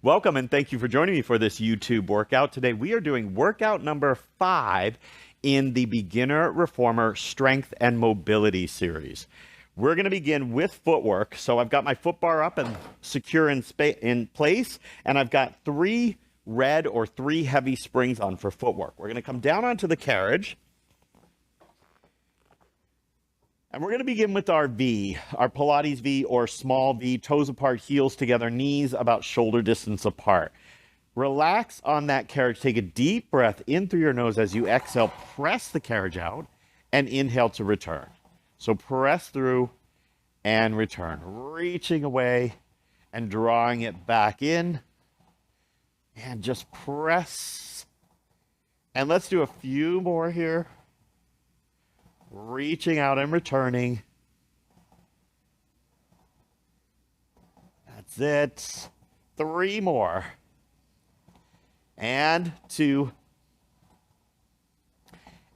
Welcome and thank you for joining me for this YouTube workout. Today we are doing workout number 5 in the Beginner Reformer Strength and Mobility series. We're going to begin with footwork. So I've got my foot bar up and secure in place, and I've got 3 red or 3 heavy springs on for footwork. We're going to come down onto the carriage. And we're going to begin with our V, our Pilates V or small V, toes apart, heels together, knees about shoulder distance apart. Relax on that carriage. Take a deep breath in through your nose as you exhale. Press the carriage out and inhale to return. So press through and return, reaching away and drawing it back in. And just press. And let's do a few more here. Reaching out and returning. That's it. 3 more. And 2.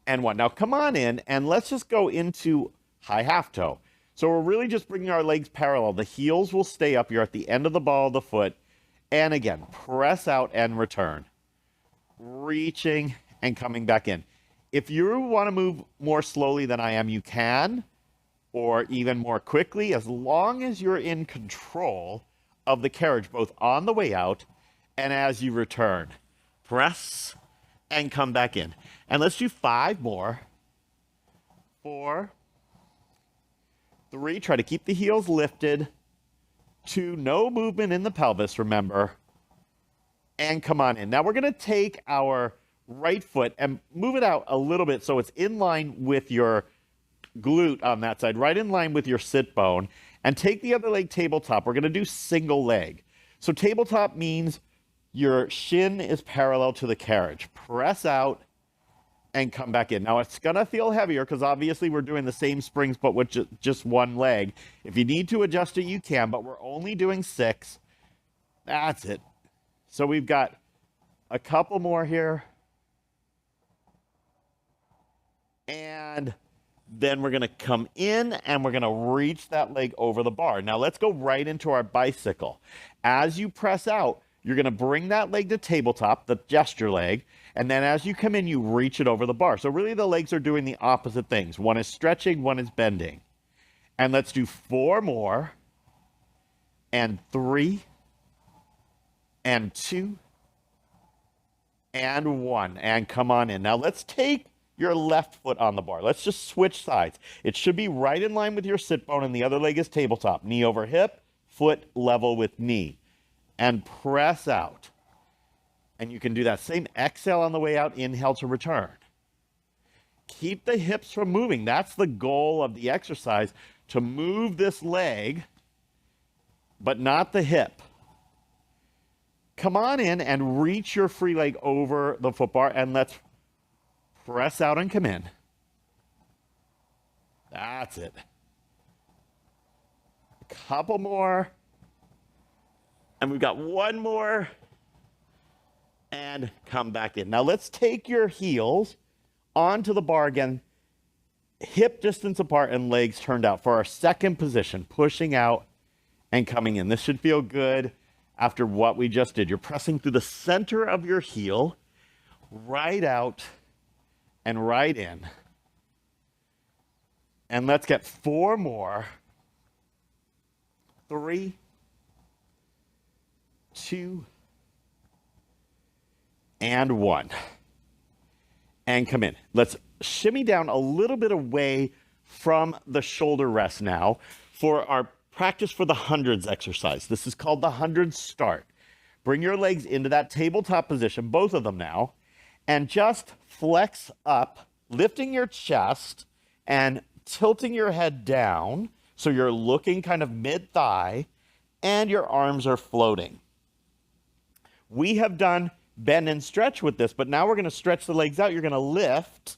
And 1. Now come on in and let's just go into high half toe. So we're really just bringing our legs parallel. The heels will stay up. You're at the end of the ball of the foot. And again, press out and return. Reaching and coming back in. If you want to move more slowly than I am, you can, or even more quickly, as long as you're in control of the carriage, both on the way out and as you return. Press and come back in. And let's do 5 more. 4, 3, try to keep the heels lifted. 2, no movement in the pelvis, remember. And come on in. Now we're going to take our right foot and move it out a little bit so it's in line with your glute on that side, right in line with your sit bone, and take the other leg tabletop. We're going to do single leg. So tabletop means your shin is parallel to the carriage. Press out and come back in. Now it's going to feel heavier because obviously we're doing the same springs but with just one leg. If you need to adjust it, you can, but we're only doing 6. That's it. So we've got a couple more here. And then we're going to come in and we're going to reach that leg over the bar. Now let's go right into our bicycle. As you press out, you're going to bring that leg to tabletop, the gesture leg. And then as you come in, you reach it over the bar. So really the legs are doing the opposite things. One is stretching, one is bending. And let's do 4 more. And 3. And 2. And 1. And come on in. Now let's take your left foot on the bar. Let's just switch sides. It should be right in line with your sit bone and the other leg is tabletop. Knee over hip, foot level with knee. And press out. And you can do that same exhale on the way out, inhale to return. Keep the hips from moving. That's the goal of the exercise, to move this leg, but not the hip. Come on in and reach your free leg over the foot bar and let's press out and come in. That's it. A couple more. And we've got 1 more. And come back in. Now let's take your heels onto the bar again. Hip distance apart and legs turned out for our second position. Pushing out and coming in. This should feel good after what we just did. You're pressing through the center of your heel. Right out. And right in. And let's get 4 more. 3, 2, and 1. And come in. Let's shimmy down a little bit away from the shoulder rest now for our practice for the hundreds exercise. This is called the hundreds start. Bring your legs into that tabletop position, both of them now. And just flex up, lifting your chest and tilting your head down so you're looking kind of mid-thigh and your arms are floating. We have done bend and stretch with this, but now we're going to stretch the legs out. You're going to lift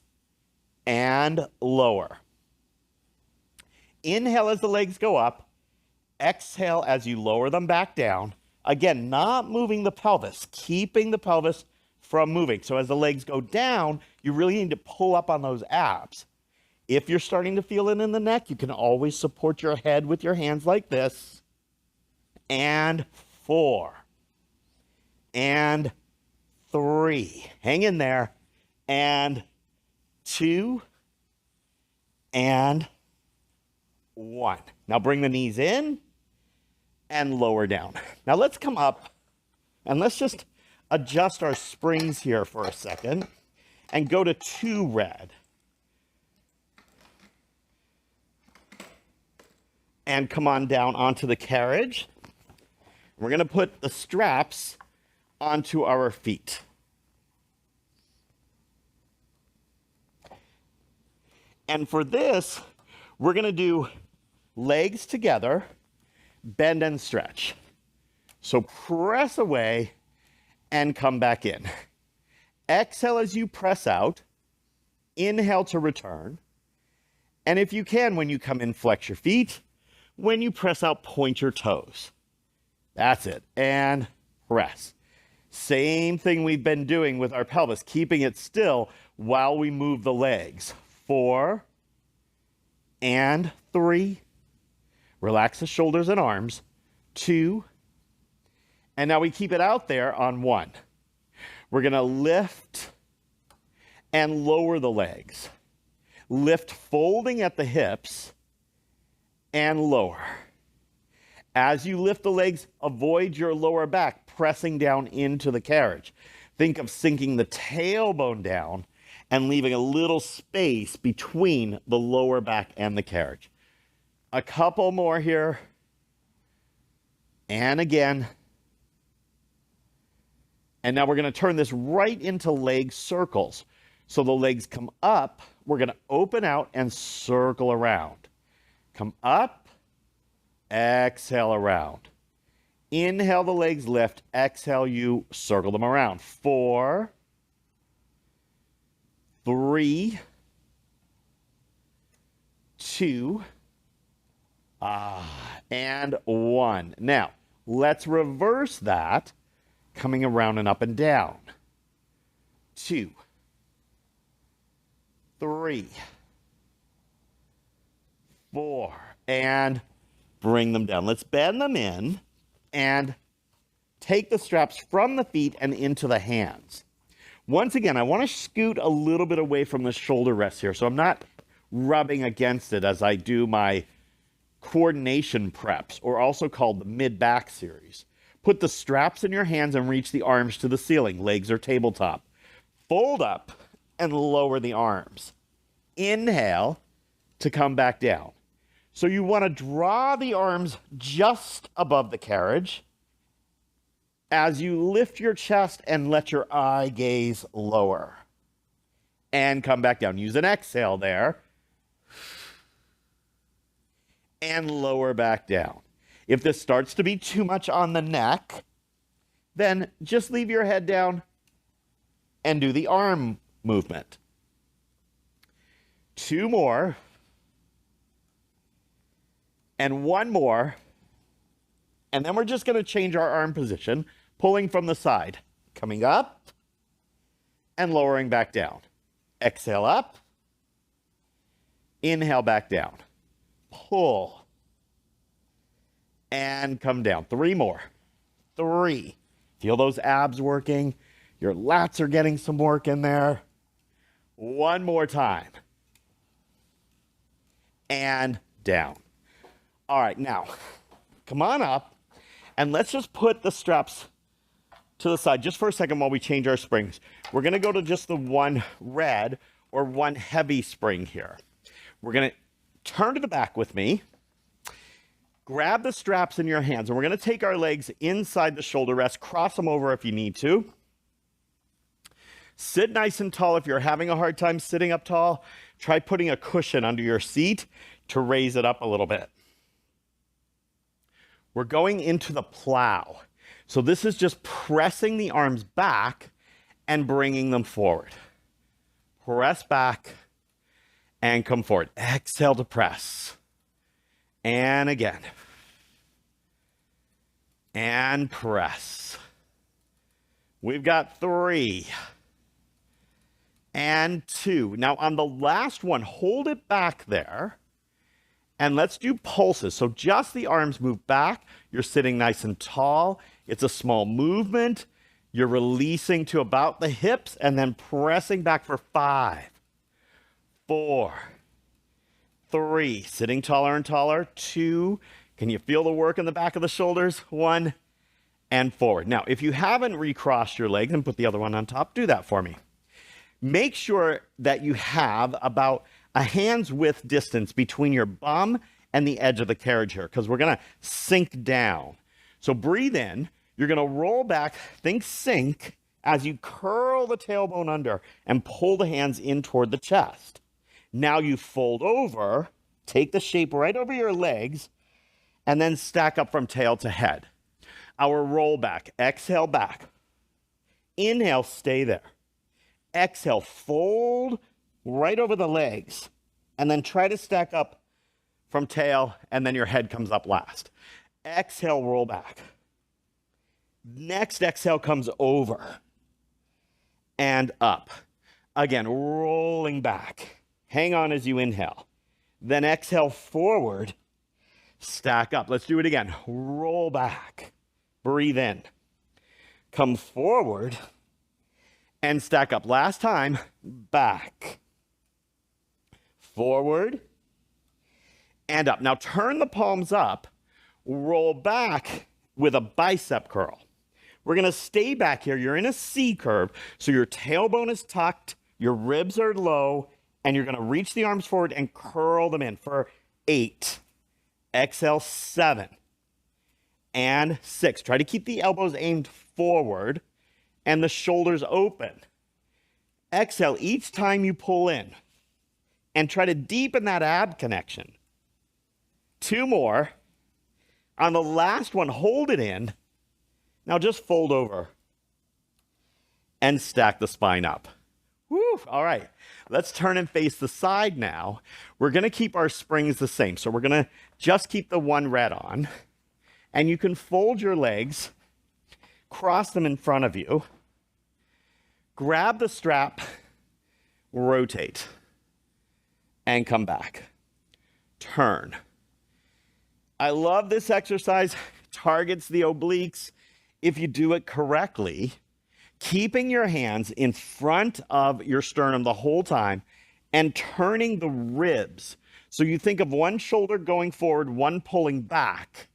and lower. Inhale as the legs go up. Exhale as you lower them back down. Again, not moving the pelvis, keeping the pelvis from moving. So as the legs go down, you really need to pull up on those abs. If you're starting to feel it in the neck, you can always support your head with your hands like this. And 4. and 3. Hang in there. And 2 and 1. Now bring the knees in and lower down. Now let's come up and let's just adjust our springs here for a second and go to 2 red. And come on down onto the carriage. We're going to put the straps onto our feet. And for this, we're going to do legs together, bend and stretch. So press away and come back in. Exhale as you press out. Inhale to return. And if you can, when you come in, flex your feet. When you press out, point your toes. That's it. And press. Same thing we've been doing with our pelvis, keeping it still while we move the legs. 4 and 3. Relax the shoulders and arms. 2. And now we keep it out there on 1. We're going to lift and lower the legs. Lift, folding at the hips, and lower. As you lift the legs, avoid your lower back pressing down into the carriage. Think of sinking the tailbone down and leaving a little space between the lower back and the carriage. A couple more here. And again. And now we're going to turn this right into leg circles. So the legs come up. We're going to open out and circle around. Come up, exhale around. Inhale, the legs lift. Exhale, you circle them around. 4, 3, 2, and 1. Now, let's reverse that, coming around and up and down. 2, 3, 4, and bring them down. Let's bend them in and take the straps from the feet and into the hands. Once again, I want to scoot a little bit away from the shoulder rest here, so I'm not rubbing against it as I do my coordination preps, or also called the mid-back series. Put the straps in your hands and reach the arms to the ceiling. Legs are tabletop. Fold up and lower the arms. Inhale to come back down. So you want to draw the arms just above the carriage as you lift your chest and let your eye gaze lower. And come back down. Use an exhale there. And lower back down. If this starts to be too much on the neck, then just leave your head down and do the arm movement. 2 more. And 1 more. And then we're just going to change our arm position, pulling from the side, coming up and lowering back down. Exhale up. Inhale back down. Pull. And come down. 3 more. 3. Feel those abs working. Your lats are getting some work in there. 1 more time. And down. All right, now, come on up, and let's just put the straps to the side just for a second while we change our springs. We're going to go to just the 1 red or 1 heavy spring here. We're going to turn to the back with me, grab the straps in your hands, and we're going to take our legs inside the shoulder rest, cross them over if you need to. Sit nice and tall. If you're having a hard time sitting up tall, try putting a cushion under your seat to raise it up a little bit. We're going into the plow. So this is just pressing the arms back and bringing them forward. Press back and come forward. Exhale to press. And again. And press. We've got 3. And 2. Now on the last one, hold it back there. And let's do pulses. So just the arms move back. You're sitting nice and tall. It's a small movement. You're releasing to about the hips and then pressing back for 5, 4, 3, sitting taller and taller, 2, can you feel the work in the back of the shoulders? 1, and forward. Now, if you haven't recrossed your legs and put the other one on top, do that for me. Make sure that you have about a hand's width distance between your bum and the edge of the carriage here, because we're going to sink down. So breathe in. You're going to roll back, think sink, as you curl the tailbone under and pull the hands in toward the chest. Now you fold over, take the shape right over your legs, and then stack up from tail to head. Our roll back, exhale back. Inhale, stay there. Exhale, fold right over the legs, and then try to stack up from tail, and then your head comes up last. Exhale, roll back. Next exhale comes over and up. Again, rolling back. Hang on as you inhale. Then exhale forward, stack up. Let's do it again. Roll back. Breathe in. Come forward and stack up. Last time, back. Forward and up. Now turn the palms up. Roll back with a bicep curl. We're going to stay back here. You're in a C curve, so your tailbone is tucked, your ribs are low, and you're going to reach the arms forward and curl them in for 8. Exhale, 7. And 6. Try to keep the elbows aimed forward and the shoulders open. Exhale each time you pull in and try to deepen that ab connection. 2 more. On the last one, hold it in. Now just fold over and stack the spine up. Woo, all right. Let's turn and face the side now. We're going to keep our springs the same. So we're going to just keep the one red on. And you can fold your legs, cross them in front of you, grab the strap, rotate, and come back. Turn. I love this exercise. Targets the obliques. If you do it correctly, keeping your hands in front of your sternum the whole time and turning the ribs. So you think of one shoulder going forward, one pulling back,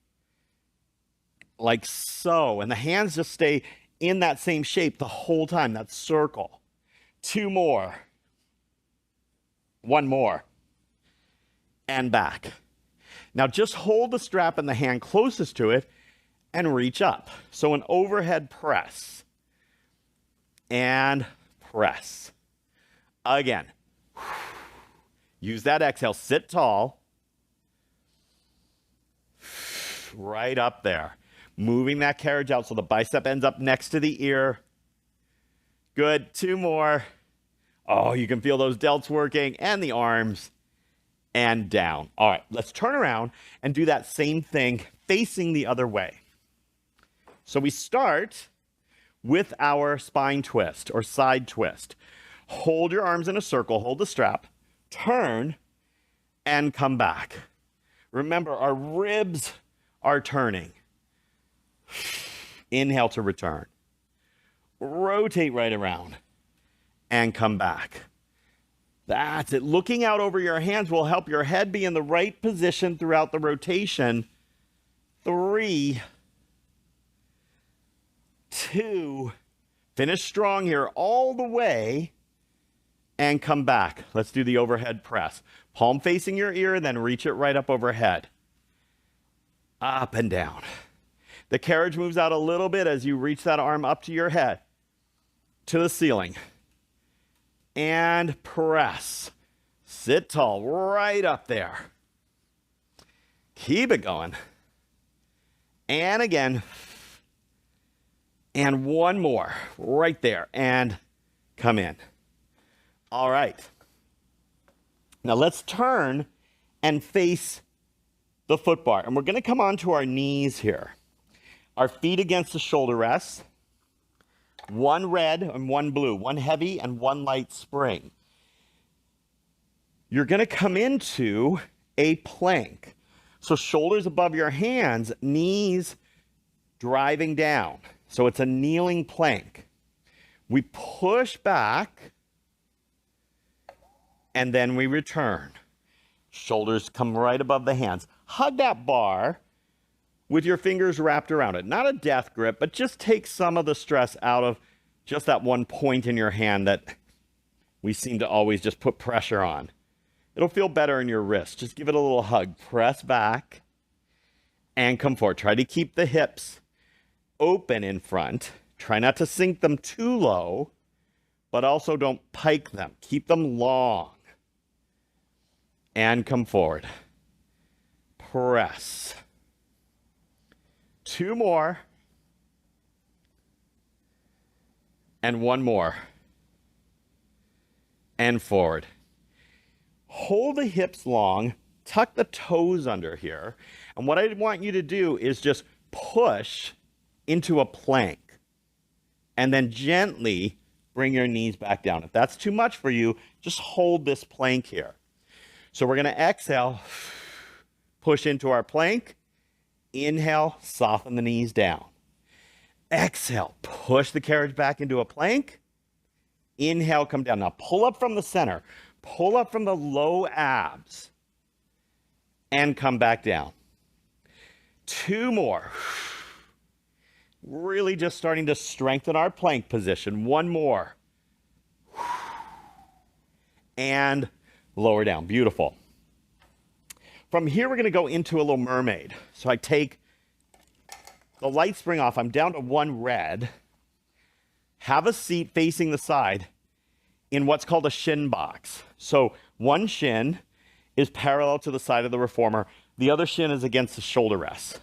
like so. And the hands just stay in that same shape the whole time, that circle. 2 more. 1 more. And back. Now just hold the strap in the hand closest to it and reach up. So an overhead press. And press. Again. Use that exhale. Sit tall. Right up there. Moving that carriage out so the bicep ends up next to the ear. Good. 2 more. Oh, you can feel those delts working and the arms. And down. All right, let's turn around and do that same thing facing the other way. So we start with our spine twist or side twist. Hold your arms in a circle, hold the strap, turn, and come back. Remember, our ribs are turning. Inhale to return. Rotate right around and come back. That's it. Looking out over your hands will help your head be in the right position throughout the rotation. 3, 2, finish strong here all the way and come back. Let's do the overhead press. Palm facing your ear, then reach it right up overhead. Up and down. The carriage moves out a little bit as you reach that arm up to your head, to the ceiling. And press. Sit tall, right up there. Keep it going. And again. And 1 more, right there. And come in. All right. Now let's turn and face the foot bar. And we're going to come onto our knees here. Our feet against the shoulder rests. 1 red and 1 blue, 1 heavy and 1 light spring. You're going to come into a plank. So shoulders above your hands, knees driving down. So it's a kneeling plank. We push back, and then we return. Shoulders come right above the hands. Hug that bar with your fingers wrapped around it. Not a death grip, but just take some of the stress out of just that one point in your hand that we seem to always just put pressure on. It'll feel better in your wrist. Just give it a little hug. Press back and come forward. Try to keep the hips open in front. Try not to sink them too low, but also don't pike them. Keep them long. And come forward. Press. 2 more. And 1 more. And forward. Hold the hips long. Tuck the toes under here. And what I want you to do is just push into a plank. And then gently bring your knees back down. If that's too much for you, just hold this plank here. So we're going to exhale, push into our plank. Inhale, soften the knees down. Exhale, push the carriage back into a plank. Inhale, come down. Now pull up from the center. Pull up from the low abs. And come back down. 2 more. Really just starting to strengthen our plank position. 1 more. And lower down. Beautiful. From here, we're going to go into a little mermaid. So I take the light spring off. I'm down to 1 red. Have a seat facing the side in what's called a shin box. So one shin is parallel to the side of the reformer. The other shin is against the shoulder rest.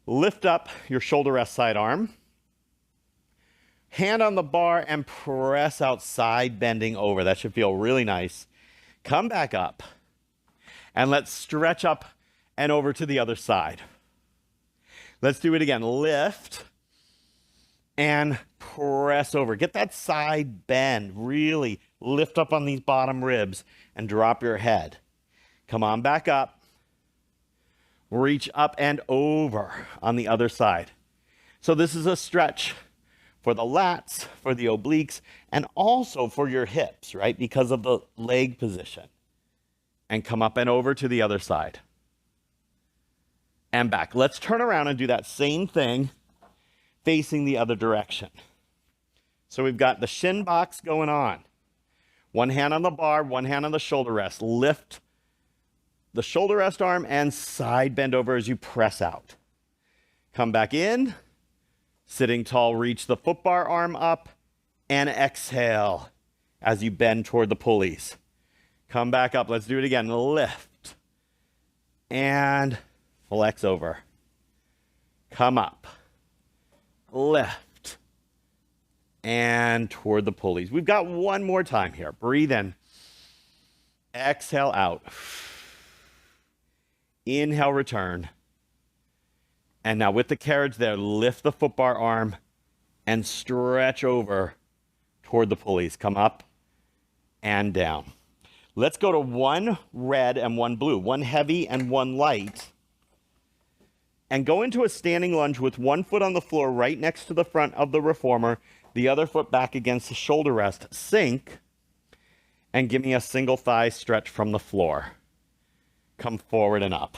Lift up your shoulder rest side arm. Hand on the bar and press out, side bending over. That should feel really nice. Come back up. And let's stretch up and over to the other side. Let's do it again. Lift and press over. Get that side bend. Really lift up on these bottom ribs and drop your head. Come on back up. Reach up and over on the other side. So this is a stretch for the lats, for the obliques, and also for your hips, right? Because of the leg position. And come up and over to the other side. And back. Let's turn around and do that same thing facing the other direction. So we've got the shin box going on. 1 hand on the bar, 1 hand on the shoulder rest. Lift the shoulder rest arm and side bend over as you press out. Come back in. Sitting tall, reach the foot bar arm up and exhale as you bend toward the pulleys. Come back up. Let's do it again. Lift and flex over. Come up. Lift and toward the pulleys. We've got 1 more time here. Breathe in. Exhale out. Inhale, return. And now with the carriage there, lift the foot bar arm and stretch over toward the pulleys. Come up and down. Let's go to 1 red and 1 blue, 1 heavy and 1 light. And go into a standing lunge with 1 foot on the floor right next to the front of the reformer, the other foot back against the shoulder rest. Sink and give me a single thigh stretch from the floor. Come forward and up.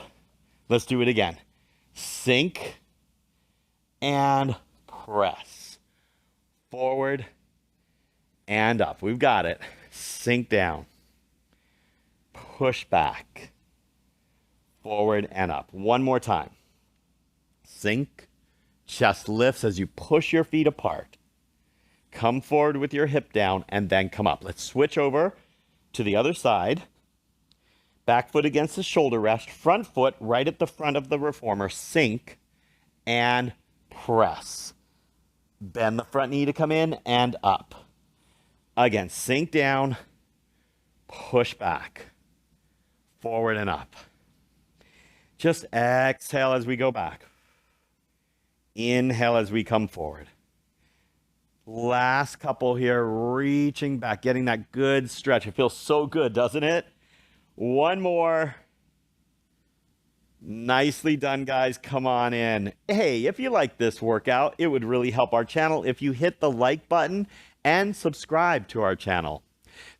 Let's do it again. Sink and press. Forward and up. We've got it. Sink down. Push back. Forward and up. 1 more time. Sink. Chest lifts as you push your feet apart. Come forward with your hip down and then come up. Let's switch over to the other side. Back foot against the shoulder rest. Front foot right at the front of the reformer. Sink and press. Bend the front knee to come in and up. Again, sink down. Push back. Forward and up. Just exhale as we go back. Inhale as we come forward. Last couple here, reaching back, getting that good stretch. It feels so good, doesn't it? 1 more. Nicely done, guys. Come on in. Hey, if you like this workout, it would really help our channel if you hit the like button and subscribe to our channel.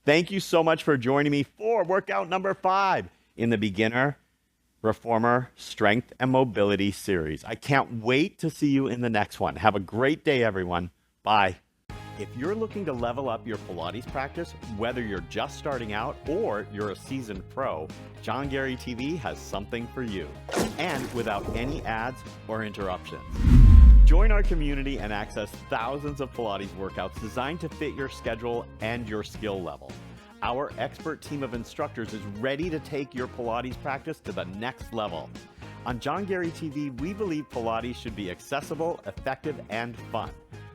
Thank you so much for joining me for workout number 5 in the Beginner Reformer Strength and Mobility series. I can't wait to see you in the next one. Have a great day, everyone. Bye. If you're looking to level up your Pilates practice, whether you're just starting out or you're a seasoned pro, John Gary TV has something for you, and without any ads or interruptions. Join our community and access thousands of Pilates workouts designed to fit your schedule and your skill level. Our expert team of instructors is ready to take your Pilates practice to the next level. On John Gary TV, we believe Pilates should be accessible, effective, and fun.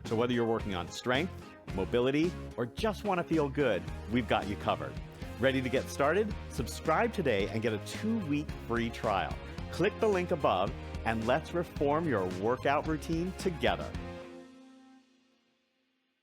So whether you're working on strength, mobility, or just want to feel good, we've got you covered. Ready to get started? Subscribe today and get a 2-week free trial. Click the link above and let's reform your workout routine together.